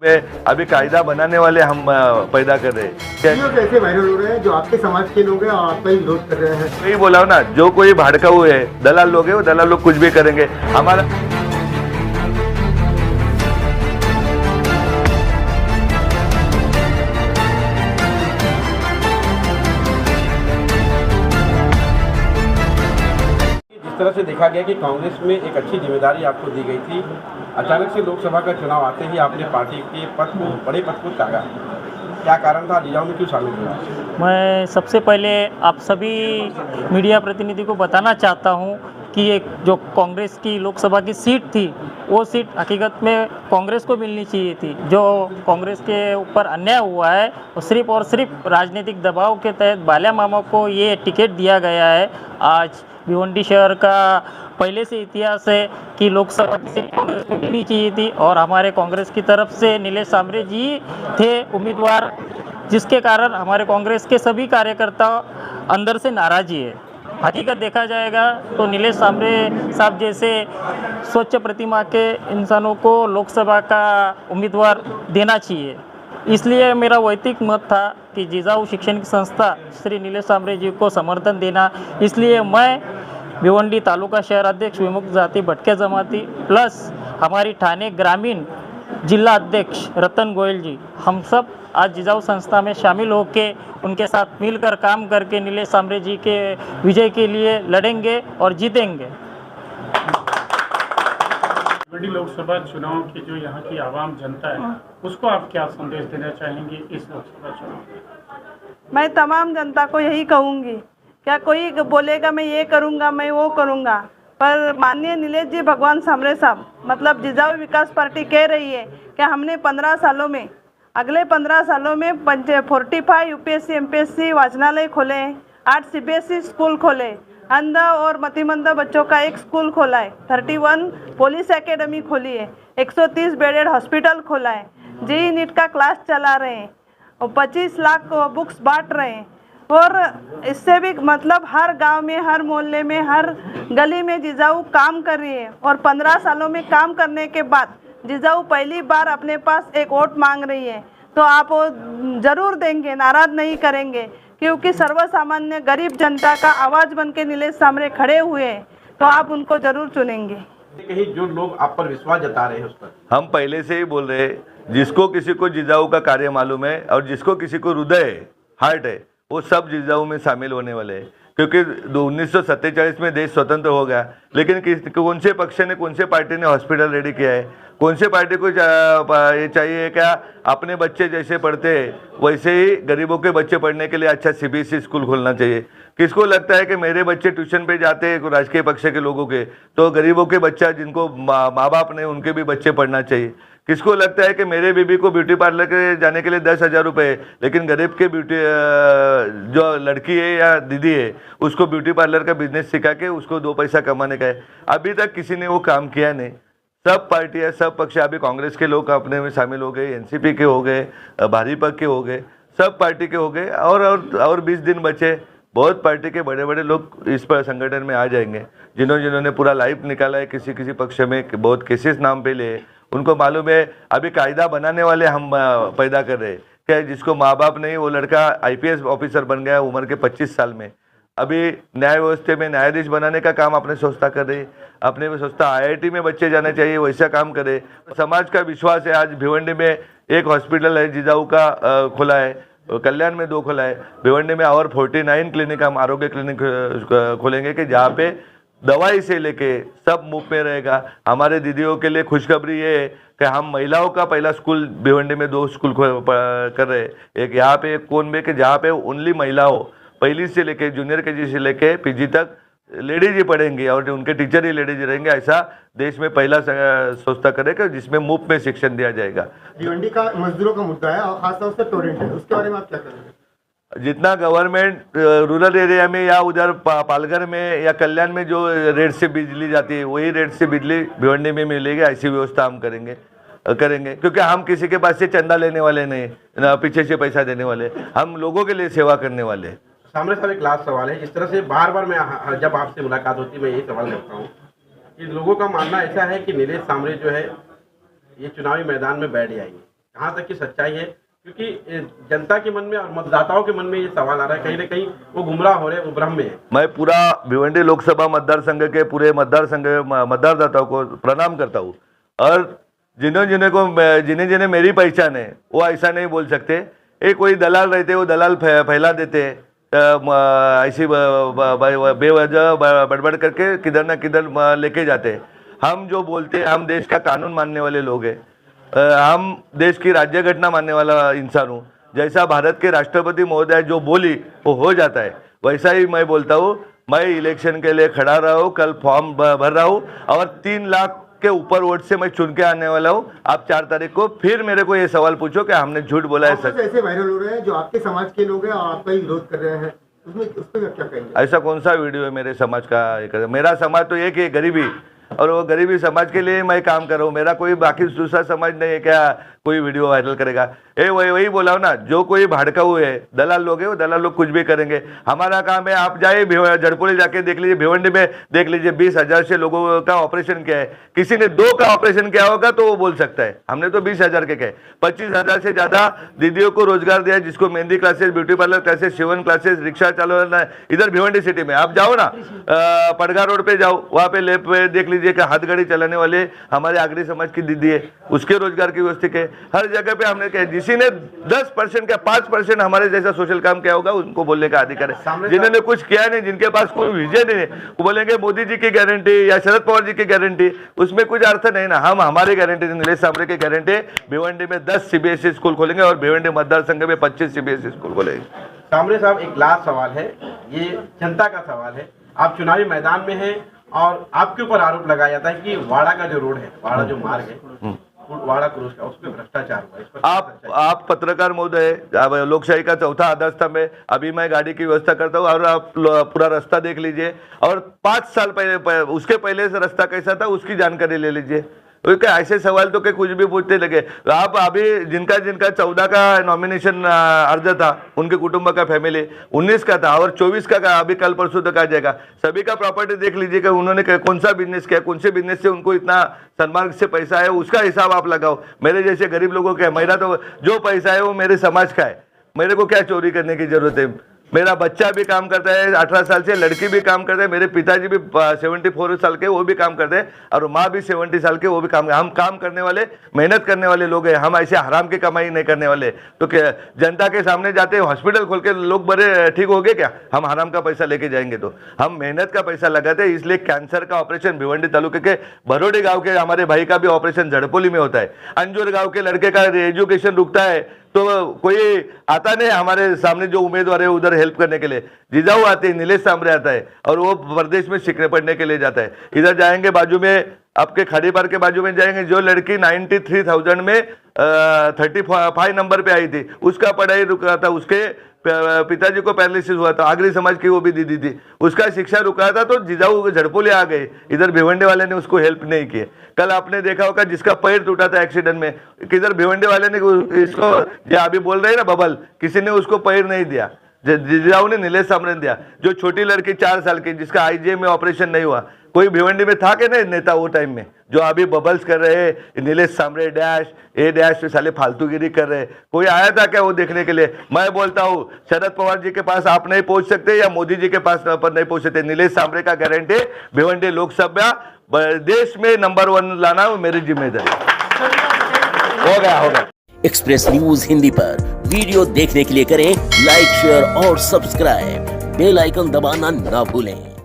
में अभी कायदा बनाने वाले हम पैदा कर रहे हैं। वीडियो कैसे वायरल हो रहे हैं जो आपके समाज के लोग हैं और आपका ही विरोध कर रहे हैं? वही बोला हूं ना, जो कोई भड़काऊ है, दलाल लोग है, वो दलाल लोग कुछ भी करेंगे। हमारा जिस तरह से देखा गया कि कांग्रेस में एक अच्छी जिम्मेदारी आपको दी गई थी, अचानक से लोकसभा का चुनाव आते ही आपने पार्टी के पद को, बड़े पद को त्यागा। क्या कारण था? जिजाऊ में क्यों शामिल हुआ? मैं सबसे पहले आप सभी मीडिया प्रतिनिधि को बताना चाहता हूं कि एक जो कांग्रेस की लोकसभा की सीट थी, वो सीट हकीकत में कांग्रेस को मिलनी चाहिए थी। जो कांग्रेस के ऊपर अन्याय हुआ है वो सिर्फ और सिर्फ राजनीतिक दबाव के तहत बाल्या मामा को ये टिकट दिया गया है। आज भिवंडी शहर का पहले से इतिहास है कि लोकसभा की सीट कांग्रेस को मिलनी चाहिए थी और हमारे कांग्रेस की तरफ से नीलेश सांबरे जी थे उम्मीदवार, जिसके कारण हमारे कांग्रेस के सभी कार्यकर्ता अंदर से नाराज़ी है। हकीकत देखा जाएगा तो नीलेश सांबरे साहब जैसे स्वच्छ प्रतिमा के इंसानों को लोकसभा का उम्मीदवार देना चाहिए। इसलिए मेरा वैयक्तिक मत था कि जिजाऊ शैक्षणिक संस्था श्री नीलेश सांबरे जी को समर्थन देना। इसलिए मैं भिवंडी तालुका शहर अध्यक्ष विमुक्त जाति भटके जमाती प्लस हमारी ठाणे ग्रामीण जिला अध्यक्ष रतन गोयल जी, हम सब आज जिजाऊ संस्था में शामिल होकर उनके साथ मिलकर काम करके नीलेश सांबरे जी के विजय के लिए लड़ेंगे और जीतेंगे। भिवंडी लोकसभा चुनाव की जो यहाँ की आवाम जनता है, उसको आप क्या संदेश देना चाहेंगे इस लोकसभा चुनाव में? मैं तमाम जनता को यही कहूँगी, क्या कोई बोलेगा मैं ये करूँगा, मैं वो करूँगा, पर माननीय नीलेश जी भगवान सांबरे साहब मतलब जिजाऊ विकास पार्टी कह रही है कि हमने 15 सालों में, अगले 15 सालों में 45 यूपीएससी एमपीएससी वाचनालय खोले, 8 सीबीएसई स्कूल खोले, अंध और मतिमंद बच्चों का एक स्कूल खोला है, 31 पुलिस एकेडमी खोली है, 130 बेडेड हॉस्पिटल खोला है, जेईई नीट का क्लास चला रहे हैं और 25 लाख बुक्स बांट रहे हैं। और इससे भी मतलब हर गांव में, हर मोहल्ले में, हर गली में जिजाऊ काम कर रही है और 15 सालों में काम करने के बाद जिजाऊ पहली बार अपने पास एक वोट मांग रही है, तो आप वो ज़रूर देंगे, नाराज़ नहीं करेंगे, क्योंकि सर्वसामान्य गरीब जनता का आवाज़ बन के नीलेश सांबरे खड़े हुए हैं, तो आप उनको ज़रूर चुनेंगे। कहीं जो लोग आप पर विश्वास जता रहे हैं उस पर हम पहले से ही बोल रहे हैं, जिसको किसी को जिजाऊ का कार्य मालूम है और जिसको किसी को हृदय है, हार्ट है, वो सब जिजाऊ में शामिल होने वाले हैं। क्योंकि 1947 में देश स्वतंत्र हो गया, लेकिन कौन से पक्ष ने, कौन से पार्टी ने हॉस्पिटल रेडी किया है? कौन से पार्टी को ये चाहिए क्या अपने बच्चे जैसे पढ़ते हैं वैसे ही गरीबों के बच्चे पढ़ने के लिए अच्छा सीबीएसई स्कूल खोलना चाहिए? किसको लगता है कि मेरे बच्चे ट्यूशन पे जाते हैं राजकीय पक्ष के लोगों के, तो गरीबों के बच्चा जिनको माँ बाप ने उनके भी बच्चे पढ़ना चाहिए? किसको लगता है कि मेरे बीबी को ब्यूटी पार्लर के जाने के लिए 10,000 रुपये, लेकिन गरीब के ब्यूटी जो लड़की है या दीदी है उसको ब्यूटी पार्लर का बिजनेस सिखा के उसको 2 पैसा कमाने का है? अभी तक किसी ने वो काम किया नहीं। सब पार्टियाँ, सब पक्ष, अभी कांग्रेस के लोग अपने में शामिल हो गए, एनसीपी के हो गए, भाजपा के हो गए, सब पार्टी के हो गए और 20 दिन बचे। बहुत पार्टी के बड़े बड़े लोग इस पर संगठन में आ जाएंगे, जिन्होंने पूरा लाइफ निकाला है, किसी किसी पक्ष में बहुत केसेस नाम पे लिए, उनको मालूम है। अभी कायदा बनाने वाले हम पैदा कर रहे हैं क्या? जिसको माँ बाप नहीं, वो लड़का आईपीएस ऑफिसर बन गया उम्र के 25 साल में। अभी न्याय व्यवस्था में न्यायाधीश बनाने का काम अपने संस्था कर रही है, अपने में संस्था IIT में बच्चे जाने चाहिए वैसा काम करे। समाज का विश्वास है। आज भिवंडी में एक हॉस्पिटल है जिजाऊ का खुला है, कल्याण में 2 खुला है, भिवंडी में और 49 क्लिनिक हम आरोग्य क्लिनिक खोलेंगे कि जहाँ पे दवाई से लेके सब मुफ्त में रहेगा। हमारे दीदियों के लिए खुशखबरी ये है कि हम महिलाओं का पहला स्कूल भिवंडी में 2 स्कूल कर रहे हैं, एक यहाँ पे एक कोन में, कि जहाँ पे ओनली महिलाओं पहली से लेके जूनियर केजी से लेके पीजी तक लेडीज ही पढ़ेंगी और उनके टीचर ही लेडीज रहेंगे। ऐसा देश में पहला संस्था करेगा जिसमें मुफ्त में शिक्षण दिया जाएगा। भिवंडी का मजदूरों का मुद्दा है और खासतौर से टोरेंट है, उसके बारे में आप क्या करेंगे? जितना गवर्नमेंट रूरल एरिया में या उधर पालघर में या कल्याण में जो रेट से बिजली जाती है वही रेट से बिजली भिवंडी में मिलेगी, ऐसी व्यवस्था हम करेंगे क्योंकि हम किसी के पास से चंदा लेने वाले नहीं, पीछे से पैसा देने वाले, हम लोगों के लिए सेवा करने वाले। सांबरे साहब, एक लास्ट सवाल है। जिस तरह से बार बार मैं जब आपसे मुलाकात होती है मैं यही सवाल करता हूँ कि लोगों का मानना ऐसा है कि नीलेश सांबरे जो है ये चुनावी मैदान में बैठ जाएंगे, कहाँ तक की सच्चाई है? क्योंकि जनता के मन में और मतदाताओं के मन में ये सवाल आ रहा है, कहीं ना कहीं वो गुमराह हो रहे हैं, वो भ्रम में है। मैं पूरा भिवंडी लोकसभा मतदार संघ के पूरे मतदाताओं को प्रणाम करता हूँ, और जिन्हें जिन्हें मेरी पहचान है वो ऐसा नहीं बोल सकते। ये कोई दलाल रहते, वो दलाल फैला देते ऐसी बेवजह बड़बड़ करके किधर ना किधर लेके जाते। हम जो बोलते हैं, हम देश का कानून मानने वाले लोग हैं, हम देश की राज्य घटना मानने वाला इंसान हूँ। जैसा भारत के राष्ट्रपति महोदय जो बोली वो हो जाता है, वैसा ही मैं बोलता हूँ। मैं इलेक्शन के लिए खड़ा रहा हूँ, कल फॉर्म भर रहा हूँ और 3 लाख के ऊपर वोट से मैं चुन के आने वाला हूँ। आप 4 तारीख को फिर मेरे को ये सवाल पूछो कि हमने झूठ बोला है। सच ऐसे वायरल हो रहे हैं जो आपके समाज के लोग हैं और आपका ही विरोध कर रहे हैं, उसमें उस पर क्या कहेंगे? ऐसा कौन सा वीडियो है मेरे समाज का? मेरा समाज तो एक ही है, गरीबी, और वो गरीबी समाज के लिए मैं काम कर रहा हूँ। मेरा कोई बाकी दूसरा समाज नहीं है क्या कोई वीडियो वायरल करेगा? वही बोला हूँ ना, जो कोई भड़काऊ है, दलाल लोग है, वो दलाल लोग कुछ भी करेंगे। हमारा काम है, आप जाइए जड़पोली जाके देख लीजिए, भिवंडी में देख लीजिए, 20,000 से लोगों का ऑपरेशन किया है। किसी ने 2 का ऑपरेशन किया होगा तो वो बोल सकता है, हमने तो 20,000 के किए। 25,000 से ज्यादा दीदियों को रोजगार दिया, जिसको mehndi classes, beauty parlour classes, sewing classes, rickshaw चालवाना। इधर भिवंडी सिटी में आप जाओ ना, पड़गा रोड पे जाओ, वहाँ पे लेप पे देख लीजिए कि हाथ गाड़ी चलाने वाले हमारे आगरी समाज की दीदी है, उसके रोजगार की व्यवस्था के हर जगह पे हमने किया। किसी ने 10% का 5% हमारे जैसा सोशल काम किया होगा, उनको बोलने का अधिकार है। जिन्होंने कुछ किया नहीं, जिनके पास कोई विजन नहीं है, वो बोलेंगे मोदी जी की गारंटी या शरद पवार जी की गारंटी, उसमें कुछ अर्थ नहीं ना। हम हमारी गारंटी, नीलेश सांबरे की गारंटी, भिवंडी में 10 CBSE स्कूल खोलेंगे और भिवंडी मतदार संघ में 25 CBSE स्कूल खोलेंगे। सांबरे साहब, एक लास्ट सवाल है, ये जनता का सवाल है। आप चुनावी मैदान में हैं और आपके ऊपर आरोप लगाया जाता है कि वाड़ा का जो रोड है, वाड़ा जो मार्ग है, वाड़ा क्रूज का, उसमें भ्रष्टाचार हुआ है। इस पर आप पत्रकार महोदय, लोकशाही का चौथा आधार स्तंभ है। अभी मैं गाड़ी की व्यवस्था करता हूँ और आप पूरा रास्ता देख लीजिए, और 5 साल पहले, उसके पहले से रास्ता कैसा था उसकी जानकारी ले लीजिए। ऐसे सवाल तो कुछ भी पूछते लगे। आप अभी जिनका 14 का नॉमिनेशन अर्ज था, उनके कुटुंब का फैमिली 19 का था और 24 का अभी कल परसों तक आ जाएगा। सभी का प्रॉपर्टी देख लीजिए कि उन्होंने कौन सा बिजनेस किया, कौन से बिजनेस से उनको इतना सन्मार्ग से पैसा है, उसका हिसाब आप लगाओ। मेरे जैसे गरीब लोगों का, मेरा तो जो पैसा है वो मेरे समाज का है, मेरे को क्या चोरी करने की जरूरत है? मेरा बच्चा भी काम करता है 18 साल से, लड़की भी काम करते हैं, मेरे पिताजी भी 74 साल के, वो भी काम करते हैं, और माँ भी 70 साल के, वो भी काम। हम काम करने वाले, मेहनत करने वाले लोग हैं। हम ऐसे हराम की कमाई नहीं करने वाले। तो क्या जनता के सामने जाते हॉस्पिटल खोल के लोग बड़े ठीक हो गए क्या? हम हराम का पैसा लेके जाएंगे? तो हम मेहनत का पैसा लगाते हैं। इसलिए कैंसर का ऑपरेशन भिवंडी तालुके के भरोडी गाँव के हमारे भाई का भी ऑपरेशन झड़पोली में होता है। अंजूर गाँव के लड़के का एजुकेशन रुकता है तो कोई आता नहीं हमारे सामने, जो उम्मीदवार है उधर हेल्प करने के लिए। जिजाऊ आते हैं, नीलेश सांबरे आता है, और वो प्रदेश में सीखने पढ़ने के लिए जाता है। इधर जाएंगे, बाजू में आपके खाड़ी पार के बाजू में जाएंगे, जो लड़की 93,000 में 35 नंबर पे आई थी, उसका पढ़ाई रुका था, उसके पिताजी को पैरालिसिस हुआ था, आगरी समाज की वो भी दीदी थी, उसका शिक्षा रुका था, तो जिजाऊ झड़पोले आ गए। इधर भिवंडी वाले ने उसको हेल्प नहीं किए। कल आपने देखा होगा जिसका पैर टूटा था एक्सीडेंट में, किधर भिवंडी वाले ने इसको, जो अभी बोल रहे हैं ना बबल, किसी ने उसको पैर नहीं दिया, जिजाऊ ने, नीलेश सांबरे ने दिया। जो छोटी लड़की 4 साल की, जिसका IJ में ऑपरेशन नहीं हुआ, कोई भिवंडी में था कि नहीं नेता वो टाइम में? जो अभी बबल्स कर रहे हैं, नीलेश सांबरे डैश ए डैश पे साले फालतूगिरी कर रहे हैं, कोई आया था क्या वो देखने के लिए? मैं बोलता हूँ, शरद पवार जी के पास आप नहीं पहुंच सकते या मोदी जी के पास पर नहीं पहुंच सकते। नीलेश सांबरे का गारंटी भिवंडी लोकसभा देश में नंबर 1 लाना वो मेरी जिम्मेदारी। हो गया। एक्सप्रेस न्यूज हिंदी पर वीडियो देखने के लिए करें लाइक, शेयर और सब्सक्राइब। बेल आइकन दबाना ना भूलें।